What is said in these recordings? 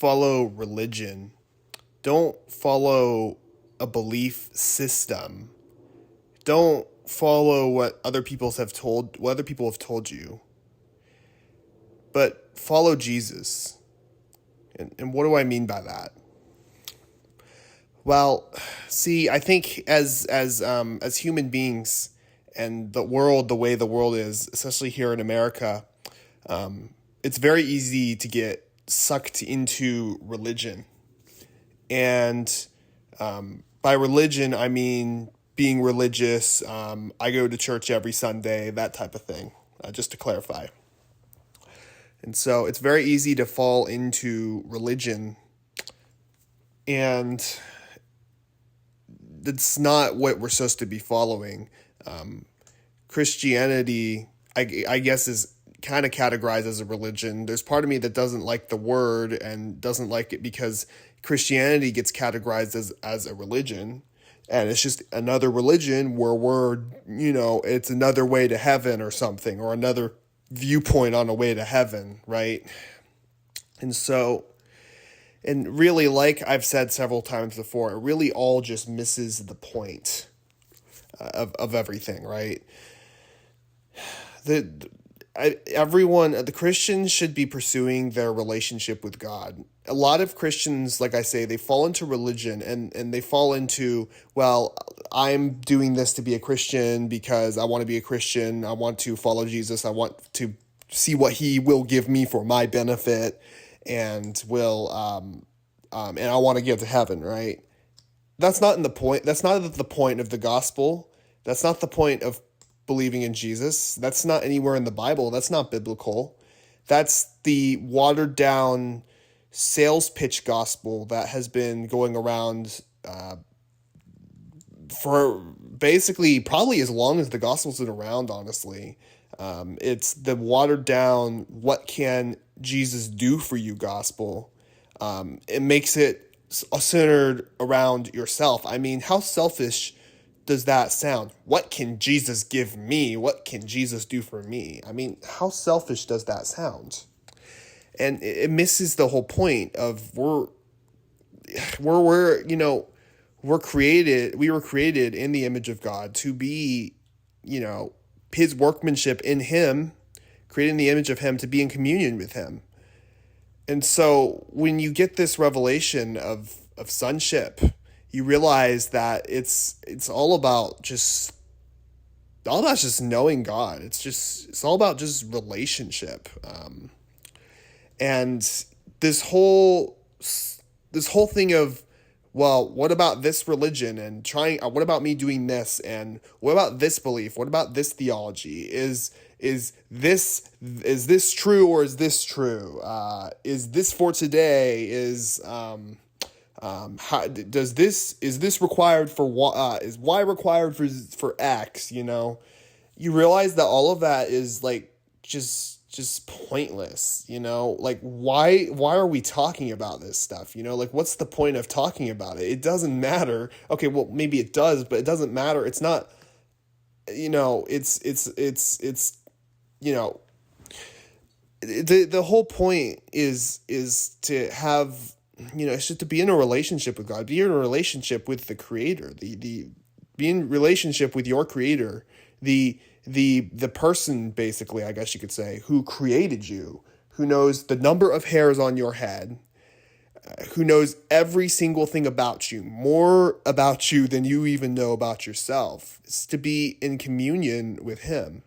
follow religion. Don't follow a belief system. Don't follow what other people have told you. But follow Jesus. And what do I mean by that? Well, see, I think as human beings and the way the world is, especially here in America, it's very easy to get sucked into religion. And by religion, I mean being religious. I go to church every Sunday, that type of thing, just to clarify. And so it's very easy to fall into religion, and that's not what we're supposed to be following. Christianity, I guess, is kind of categorized as a religion. There's part of me that doesn't like the word and doesn't like it because Christianity gets categorized as a religion. And it's just another religion where it's another way to heaven or something, or another viewpoint on a way to heaven, right? And so, and really, like I've said several times before, it really all just misses the point of everything, right? The Christians should be pursuing their relationship with God. A lot of Christians, like I say, they fall into religion and they fall into, well, I'm doing this to be a Christian because I want to be a Christian. I want to follow Jesus. I want to see what he will give me for my benefit, and and I want to get to heaven, right? That's not the point. That's not the point of the gospel. That's not the point of believing in Jesus. That's not anywhere in the Bible. That's not biblical. That's the watered down sales pitch gospel that has been going around for basically probably as long as the gospel's been around, honestly. It's the watered down, what can Jesus do for you gospel. It makes it centered around yourself. I mean, how selfish does that sound? What can Jesus give me? What can Jesus do for me? I mean, how selfish does that sound? And it misses the whole point of we were created in the image of God to be, his workmanship in him, created in the image of him, to be in communion with him. And so when you get this revelation of sonship, you realize that it's all about just knowing God. It's all about just relationship. And this whole thing of, well, what about this religion and what about me doing this, and what about this belief? What about this theology? Is this true, or is this true? Is this for today? Is this required for is Y required for X? You realize that all of that is like just pointless. Like why are we talking about this stuff? Like, what's the point of talking about it? It doesn't matter. Okay, well, maybe it does, but it doesn't matter. It's not. It's the whole point is to have, it's just to be in a relationship with God, be in a relationship with the Creator, be in relationship with your Creator, the person, basically, I guess you could say, who created you, who knows the number of hairs on your head, who knows every single thing about you, more about you than you even know about yourself. It's to be in communion with him.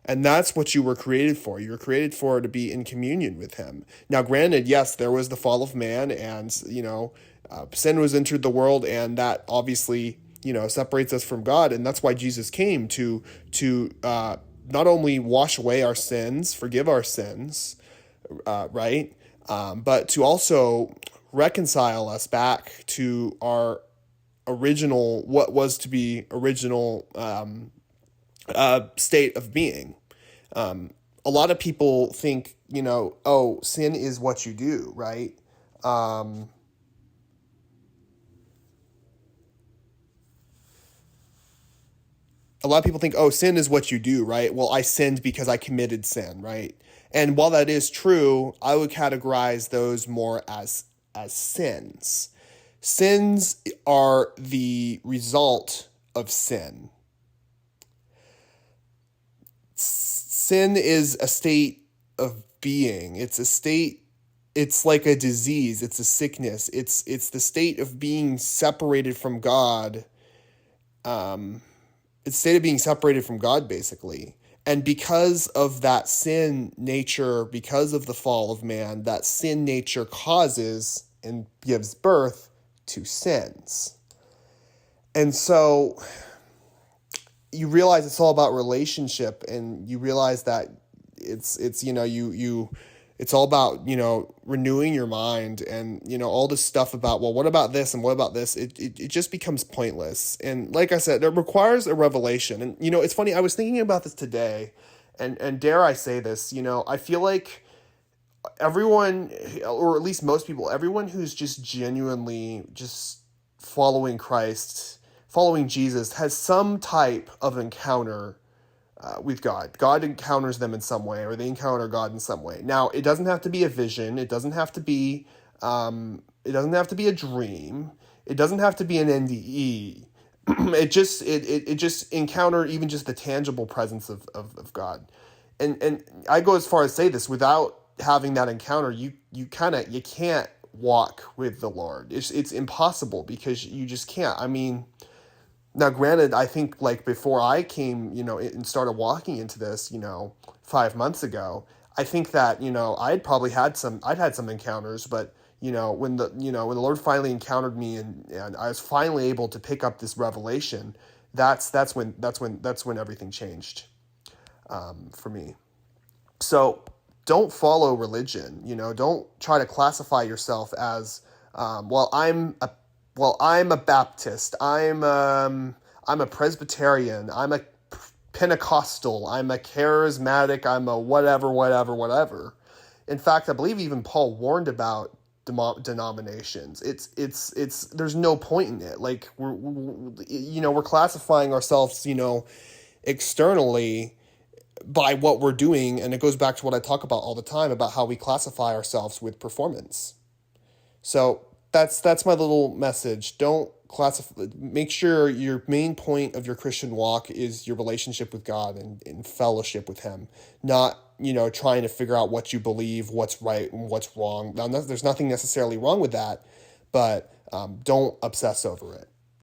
And that's what you were created for. You were created to be in communion with him. Now, granted, yes, there was the fall of man, and, sin was entered the world, and that obviously, separates us from God. And that's why Jesus came to not only wash away our sins, forgive our sins, right? But to also reconcile us back to our original, what was to be original state of being. A lot of people think, sin is what you do, right? A lot of people think, sin is what you do, right? Well, I sinned because I committed sin, right? And while that is true, I would categorize those more as as sins. Sins are the result of sin. Sin is a state of being. It's a state, it's like a disease, it's a sickness. It's the state of being separated from God. It's the state of being separated from God, basically. And because of that sin nature, because of the fall of man, that sin nature causes and gives birth to sins. And so you realize it's all about relationship, and you realize that it's it's all about, renewing your mind, and, all this stuff about, well, what about this and what about this? It just becomes pointless. And like I said, it requires a revelation. And, it's funny, I was thinking about this today, and dare I say this, I feel like everyone, or at least most people, everyone who's just genuinely just following Christ, following Jesus, has some type of encounter with God. God encounters them in some way, or they encounter God in some way. Now, it doesn't have to be a vision. It doesn't have to be. It doesn't have to be a dream. It doesn't have to be an NDE. It just encounter even just the tangible presence of God. And I go as far as say this: without having that encounter, you can't walk with the Lord. It's impossible, because you just can't. I mean, now, granted, I think like before I came, and started walking into this, 5 months ago, I think that, I'd had some encounters, but, when the Lord finally encountered me, and I was finally able to pick up this revelation, that's when everything changed, for me. So don't follow religion, don't try to classify yourself as, I'm a Baptist. I'm a Presbyterian. I'm a Pentecostal. I'm a charismatic. I'm a whatever. In fact, I believe even Paul warned about denominations. It's there's no point in it. Like we're classifying ourselves, externally by what we're doing, and it goes back to what I talk about all the time about how we classify ourselves with performance. So that's my little message. Don't classify. Make sure your main point of your Christian walk is your relationship with God and fellowship with Him, not trying to figure out what you believe, what's right and what's wrong. Now, there's nothing necessarily wrong with that, but don't obsess over it.